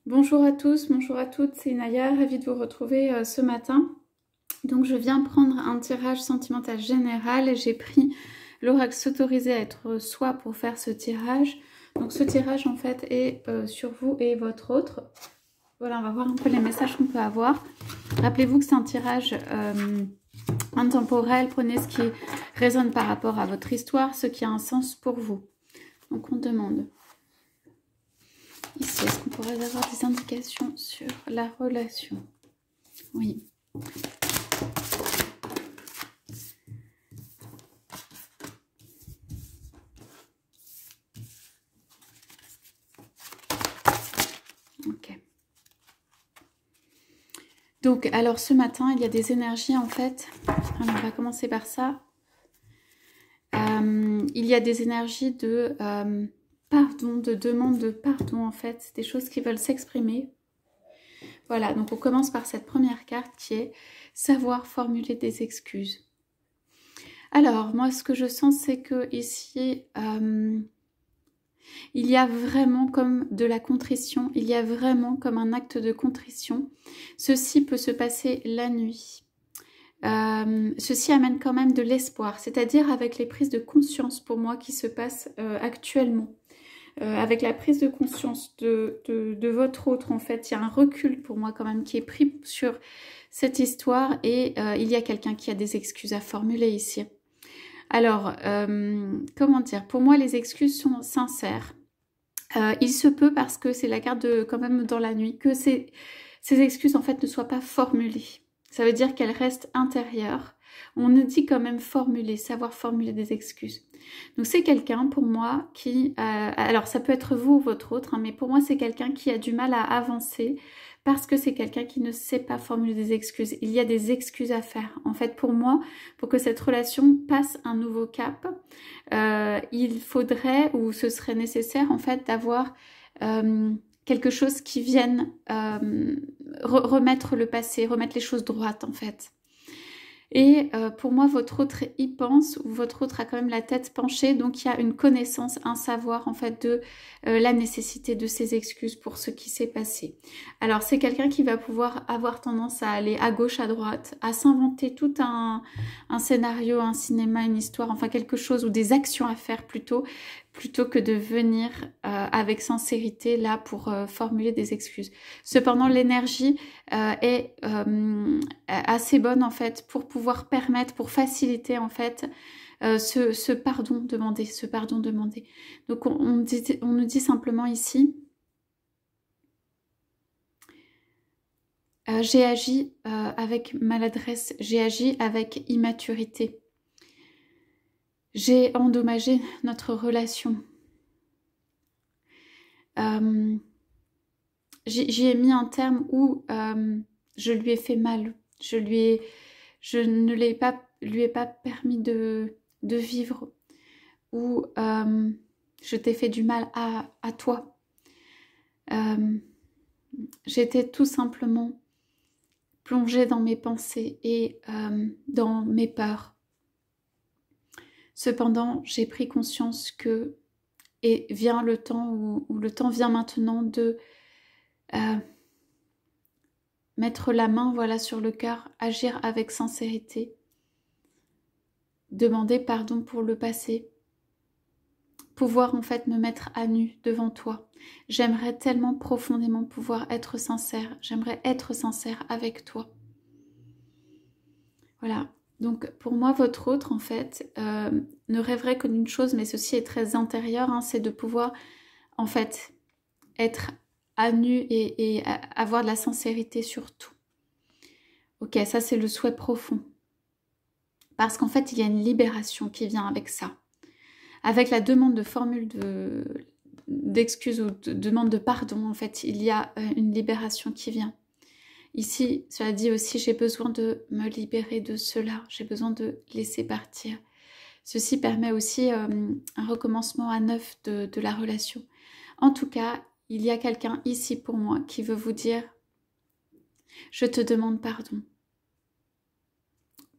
Bonjour à tous, bonjour à toutes, c'est Naya, ravie de vous retrouver ce matin. Donc je viens prendre un tirage sentimental général et j'ai pris l'oracle s'autoriser à être soi pour faire ce tirage. Donc ce tirage en fait est sur vous et votre autre. Voilà, on va voir un peu les messages qu'on peut avoir. Rappelez-vous que c'est un tirage intemporel, prenez ce qui résonne par rapport à votre histoire, ce qui a un sens pour vous. Donc on demande... Ici, est-ce qu'on pourrait avoir des indications sur la relation? Oui. Ok. Donc, alors ce matin, il y a des énergies en fait. Alors, on va commencer par ça. Il y a des énergies de pardon, de demande de pardon en fait. Des choses qui veulent s'exprimer. Voilà, donc on commence par cette première carte qui est savoir formuler des excuses. Alors, moi, ce que je sens, c'est que ici, il y a vraiment comme de la contrition, il y a vraiment comme un acte de contrition. Ceci peut se passer la nuit. Ceci amène quand même de l'espoir, c'est-à-dire avec les prises de conscience pour moi qui se passent actuellement. Avec la prise de conscience de votre autre, en fait, il y a un recul pour moi quand même qui est pris sur cette histoire et il y a quelqu'un qui a des excuses à formuler ici. Alors, comment dire? Pour moi, les excuses sont sincères. Il se peut, parce que c'est la carte de quand même dans la nuit, que ces excuses en fait ne soient pas formulées. Ça veut dire qu'elles restent intérieures. On nous dit quand même formuler, savoir formuler des excuses. Donc c'est quelqu'un pour moi qui... alors ça peut être vous ou votre autre, hein, mais pour moi c'est quelqu'un qui a du mal à avancer parce que c'est quelqu'un qui ne sait pas formuler des excuses. Il y a des excuses à faire. En fait pour moi, pour que cette relation passe un nouveau cap, il faudrait ou ce serait nécessaire en fait d'avoir... quelque chose qui vienne remettre le passé, remettre les choses droites en fait. Et pour moi, votre autre y pense, ou votre autre a quand même la tête penchée, donc il y a une connaissance, un savoir en fait de la nécessité de ces excuses pour ce qui s'est passé. Alors c'est quelqu'un qui va pouvoir avoir tendance à aller à gauche, à droite, à s'inventer tout un scénario, un cinéma, une histoire, enfin quelque chose, ou des actions à faire plutôt que de venir avec sincérité là pour formuler des excuses. Cependant, l'énergie est assez bonne en fait pour pouvoir permettre, pour faciliter en fait ce pardon demandé, Donc on nous dit simplement ici, j'ai agi avec maladresse, j'ai agi avec immaturité. J'ai endommagé notre relation. J'y ai mis un terme où je lui ai fait mal. Je ne lui ai pas permis de vivre. Ou je t'ai fait du mal à toi. J'étais tout simplement plongée dans mes pensées et dans mes peurs. Cependant, j'ai pris conscience que, et vient le temps où le temps vient maintenant de mettre la main voilà sur le cœur, agir avec sincérité, demander pardon pour le passé, pouvoir en fait me mettre à nu devant toi. J'aimerais tellement profondément pouvoir être sincère, j'aimerais être sincère avec toi. Voilà. Donc pour moi, votre autre, en fait, ne rêverait que d'une chose, mais ceci est très intérieur, hein, c'est de pouvoir, en fait, être à nu et avoir de la sincérité sur tout. Ok, ça c'est le souhait profond. Parce qu'en fait, il y a une libération qui vient avec ça. Avec la demande de formule d'excuse ou de demande de pardon, en fait, il y a une libération qui vient. Ici, cela dit aussi, j'ai besoin de me libérer de cela, j'ai besoin de laisser partir. Ceci permet aussi un recommencement à neuf de la relation. En tout cas, il y a quelqu'un ici pour moi qui veut vous dire « Je te demande pardon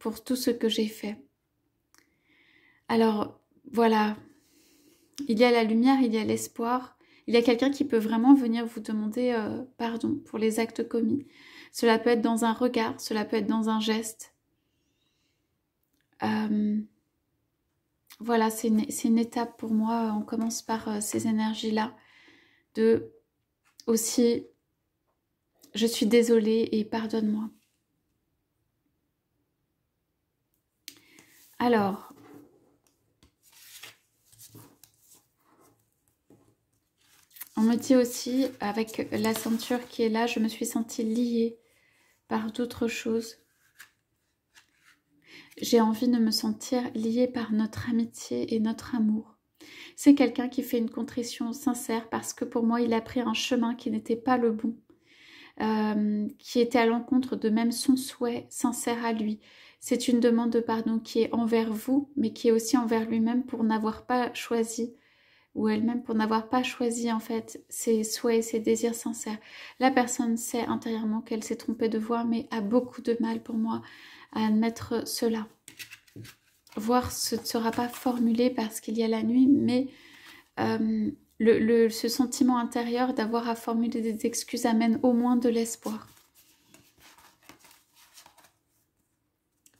pour tout ce que j'ai fait. » Alors, voilà, il y a la lumière, il y a l'espoir, Il y a quelqu'un qui peut vraiment venir vous demander pardon pour les actes commis. Cela peut être dans un regard, cela peut être dans un geste. Voilà, c'est une étape pour moi. On commence par ces énergies-là. De aussi, je suis désolée et pardonne-moi. Alors, on me dit aussi, avec la ceinture qui est là, je me suis sentie liée par d'autres choses. J'ai envie de me sentir liée par notre amitié et notre amour. C'est quelqu'un qui fait une contrition sincère parce que pour moi, il a pris un chemin qui n'était pas le bon, qui était à l'encontre de même son souhait sincère à lui. C'est une demande de pardon qui est envers vous, mais qui est aussi envers lui-même pour n'avoir pas choisi, ou elle-même pour n'avoir pas choisi en fait ses souhaits et ses désirs sincères. La personne sait intérieurement qu'elle s'est trompée de voie, mais a beaucoup de mal pour moi à admettre cela. Voire ce ne sera pas formulé parce qu'il y a la nuit, mais ce sentiment intérieur d'avoir à formuler des excuses amène au moins de l'espoir.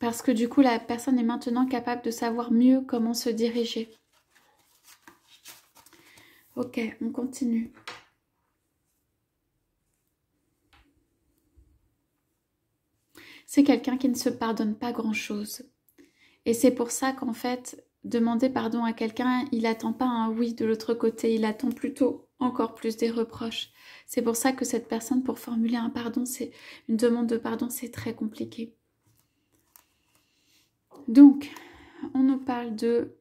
Parce que du coup, la personne est maintenant capable de savoir mieux comment se diriger. Ok, on continue. C'est quelqu'un qui ne se pardonne pas grand-chose. Et c'est pour ça qu'en fait, demander pardon à quelqu'un, il n'attend pas un oui de l'autre côté, il attend plutôt encore plus des reproches. C'est pour ça que cette personne, pour formuler un pardon, c'est une demande de pardon, c'est très compliqué. Donc, on nous parle de...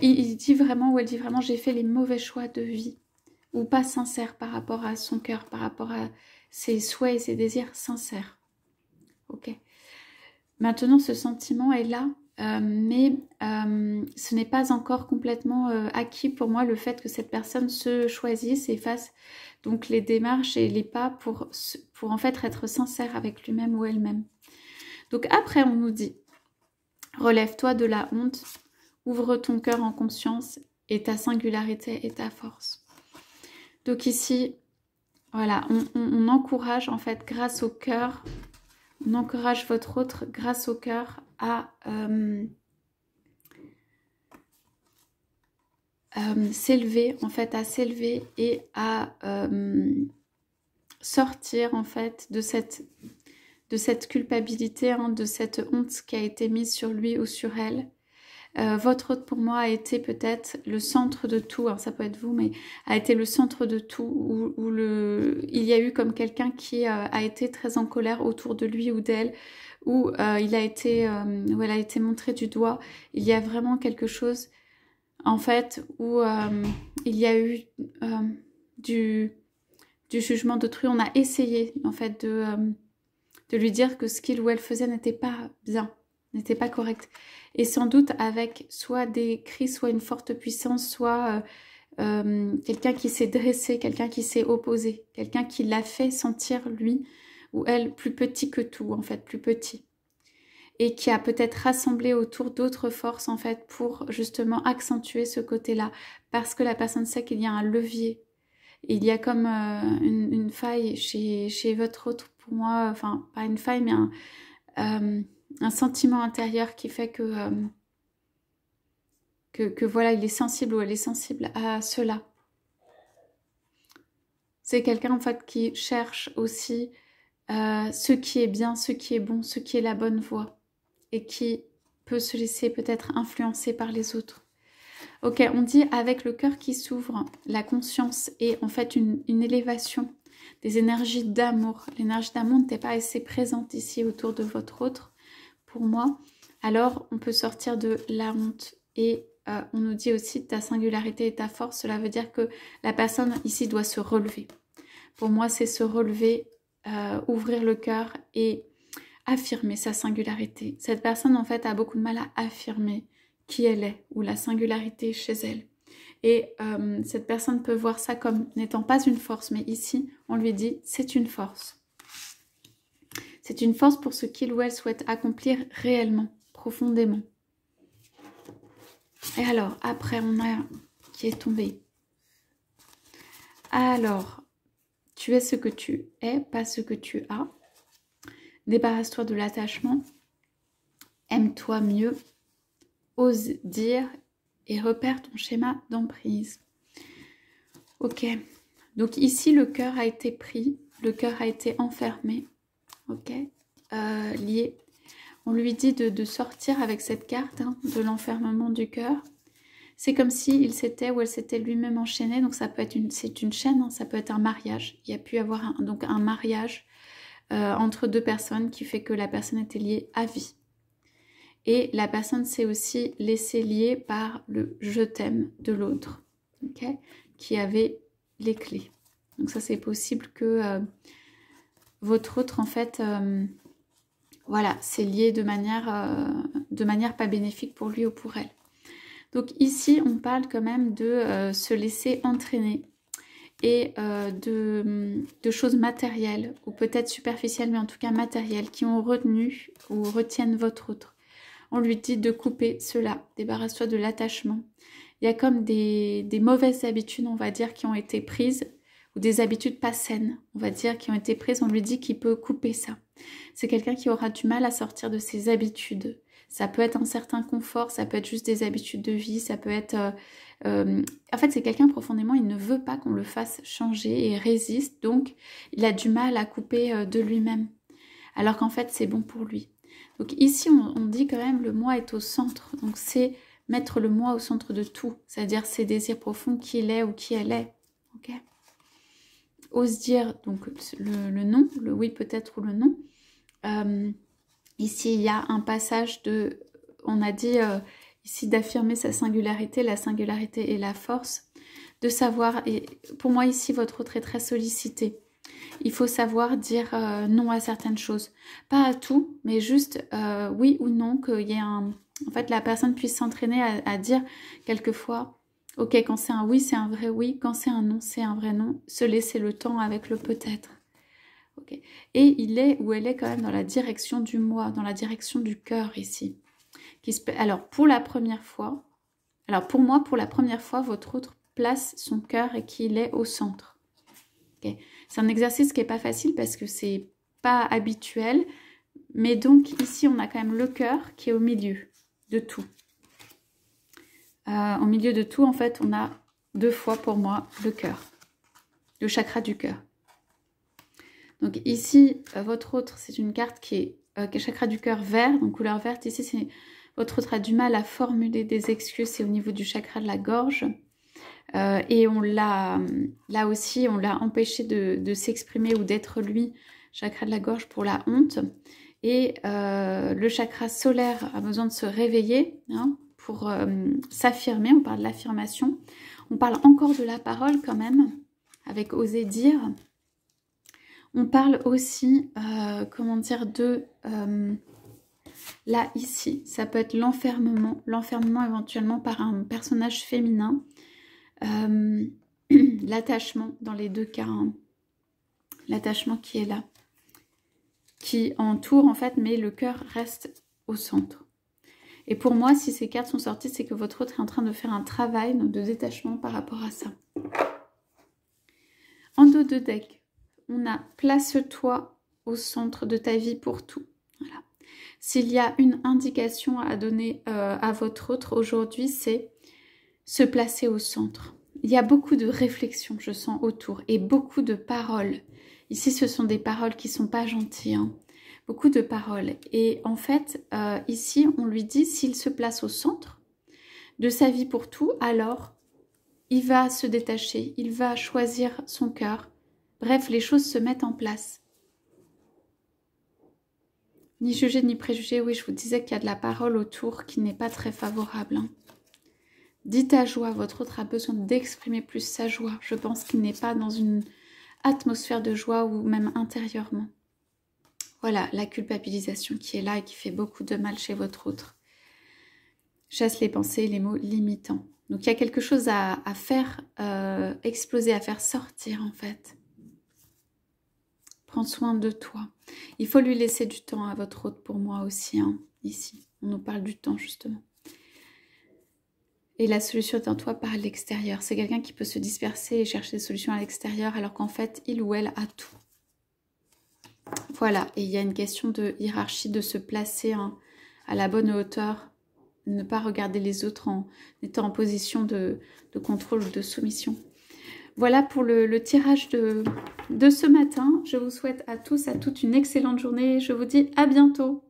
Il dit vraiment, ou elle dit vraiment, j'ai fait les mauvais choix de vie, ou pas sincères par rapport à son cœur, par rapport à ses souhaits et ses désirs sincères. Ok. Maintenant, ce sentiment est là, mais ce n'est pas encore complètement acquis pour moi le fait que cette personne se choisisse et fasse donc les démarches et les pas pour en fait être sincère avec lui-même ou elle-même. Donc après, on nous dit, relève-toi de la honte, ouvre ton cœur en conscience et ta singularité et ta force. Donc ici, voilà, on encourage en fait grâce au cœur, on encourage votre autre grâce au cœur à s'élever, en fait, à s'élever et à sortir en fait de cette culpabilité, hein, de cette honte qui a été mise sur lui ou sur elle. Votre autre pour moi a été peut-être le centre de tout, hein, ça peut être vous, mais a été le centre de tout, où il y a eu comme quelqu'un qui a été très en colère autour de lui ou d'elle, où elle a été montrée du doigt. Il y a vraiment quelque chose, en fait, où il y a eu du jugement d'autrui. On a essayé, en fait, de lui dire que ce qu'il ou elle faisait n'était pas bien, n'était pas correct. Et sans doute avec soit des cris, soit une forte puissance, soit quelqu'un qui s'est dressé, quelqu'un qui s'est opposé, quelqu'un qui l'a fait sentir lui ou elle plus petit que tout, en fait, plus petit. Et qui a peut-être rassemblé autour d'autres forces, en fait, pour justement accentuer ce côté-là. Parce que la personne sait qu'il y a un levier. Il y a comme une faille chez votre autre, pour moi, enfin, pas une faille, mais un sentiment intérieur qui fait que voilà, il est sensible ou elle est sensible à cela. C'est quelqu'un en fait qui cherche aussi ce qui est bien, ce qui est bon, ce qui est la bonne voie et qui peut se laisser peut-être influencer par les autres. Ok, on dit avec le cœur qui s'ouvre, la conscience et en fait une élévation des énergies d'amour. L'énergie d'amour n'était pas assez présente ici autour de votre autre, pour moi. Alors, on peut sortir de la honte et on nous dit aussi ta singularité et ta force. Cela veut dire que la personne ici doit se relever. Pour moi, c'est se relever, ouvrir le cœur et affirmer sa singularité. Cette personne, en fait, a beaucoup de mal à affirmer qui elle est ou la singularité chez elle. Et cette personne peut voir ça comme n'étant pas une force, mais ici, on lui dit c'est une force. C'est une force pour ce qu'il ou elle souhaite accomplir réellement, profondément. Et alors, après, on a qui est tombé. Alors, tu es ce que tu es, pas ce que tu as. Débarrasse-toi de l'attachement. Aime-toi mieux. Ose dire et repère ton schéma d'emprise. Ok. Donc ici, le cœur a été pris. Le cœur a été enfermé. Ok. Lié. On lui dit de sortir avec cette carte hein, de l'enfermement du cœur. C'est comme s'il s'était ou elle s'était lui-même enchaîné. Donc ça peut être c'est une chaîne, hein, ça peut être un mariage. Il y a pu y avoir donc un mariage entre deux personnes qui fait que la personne était liée à vie. Et la personne s'est aussi laissée lier par le je t'aime de l'autre, okay, qui avait les clés. Donc ça c'est possible que votre autre en fait, voilà, c'est lié de manière pas bénéfique pour lui ou pour elle. Donc ici, on parle quand même de se laisser entraîner et de choses matérielles, ou peut-être superficielles, mais en tout cas matérielles, qui ont retenu ou retiennent votre autre. On lui dit de couper cela, débarrasse-toi de l'attachement. Il y a comme des mauvaises habitudes, on va dire, qui ont été prises, ou des habitudes pas saines, on va dire, qui ont été prises. On lui dit qu'il peut couper ça. C'est quelqu'un qui aura du mal à sortir de ses habitudes. Ça peut être un certain confort, ça peut être juste des habitudes de vie, ça peut être... en fait, c'est quelqu'un profondément, il ne veut pas qu'on le fasse changer et résiste, donc il a du mal à couper de lui-même, alors qu'en fait, c'est bon pour lui. Donc ici, on dit quand même le moi est au centre, donc c'est mettre le moi au centre de tout, c'est-à-dire ses désirs profonds, qui il est ou qui elle est. Ok. Ose dire donc le non, le oui peut-être ou le non. Ici, il y a un passage de, on a dit ici d'affirmer sa singularité, la singularité et la force, de savoir, et pour moi ici, votre autre est très sollicité. Il faut savoir dire non à certaines choses. Pas à tout, mais juste oui ou non, qu'il y ait un... En fait, la personne puisse s'entraîner à dire quelquefois, ok, quand c'est un oui, c'est un vrai oui, quand c'est un non, c'est un vrai non. Se laisser le temps avec le peut-être. Okay. Et il est ou elle est quand même dans la direction du moi, dans la direction du cœur ici. Alors, pour la première fois, alors pour moi, pour la première fois, votre autre place son cœur et qu'il est au centre. Okay. C'est un exercice qui n'est pas facile parce que c'est pas habituel. Mais donc, ici, on a quand même le cœur qui est au milieu de tout. Au milieu de tout, en fait, on a deux fois pour moi le cœur. Le chakra du cœur. Donc ici, votre autre, c'est une carte qui est chakra du cœur vert, donc couleur verte. Ici, c'est votre autre a du mal à formuler des excuses, c'est au niveau du chakra de la gorge. Et on l'a, là aussi, on l'a empêché de s'exprimer ou d'être lui, chakra de la gorge pour la honte. Et le chakra solaire a besoin de se réveiller hein, pour s'affirmer. On parle de l'affirmation. On parle encore de la parole quand même, avec oser dire. On parle aussi, comment dire, de... là, ici, ça peut être l'enfermement éventuellement par un personnage féminin. L'attachement dans les deux cas. Hein. L'attachement qui est là. Qui entoure en fait, mais le cœur reste au centre. Et pour moi, si ces cartes sont sorties, c'est que votre autre est en train de faire un travail de détachement par rapport à ça. En dos de deck, on a place-toi au centre de ta vie pour tout. Voilà. S'il y a une indication à donner à votre autre aujourd'hui, c'est se placer au centre. Il y a beaucoup de réflexions, je sens, autour et beaucoup de paroles. Ici, ce sont des paroles qui ne sont pas gentilles. Hein. Beaucoup de paroles. Et en fait, ici, on lui dit, s'il se place au centre de sa vie pour tout, alors il va se détacher, il va choisir son cœur. Bref, les choses se mettent en place. Ni juger, ni préjuger. Oui, je vous disais qu'il y a de la parole autour qui n'est pas très favorable. Hein. Dites ta joie. Votre autre a besoin d'exprimer plus sa joie. Je pense qu'il n'est pas dans une atmosphère de joie ou même intérieurement. Voilà, la culpabilisation qui est là et qui fait beaucoup de mal chez votre autre. Chasse les pensées et les mots limitants. Donc, il y a quelque chose à faire exploser, à faire sortir, en fait. Prends soin de toi. Il faut lui laisser du temps à votre autre pour moi aussi, hein, ici. On nous parle du temps, justement. Et la solution est en toi par l'extérieur. C'est quelqu'un qui peut se disperser et chercher des solutions à l'extérieur alors qu'en fait, il ou elle a tout. Voilà, et il y a une question de hiérarchie, de se placer à la bonne hauteur, ne pas regarder les autres en étant en position de contrôle ou de soumission. Voilà pour le tirage de ce matin. Je vous souhaite à tous, à toutes une excellente journée. Je vous dis à bientôt.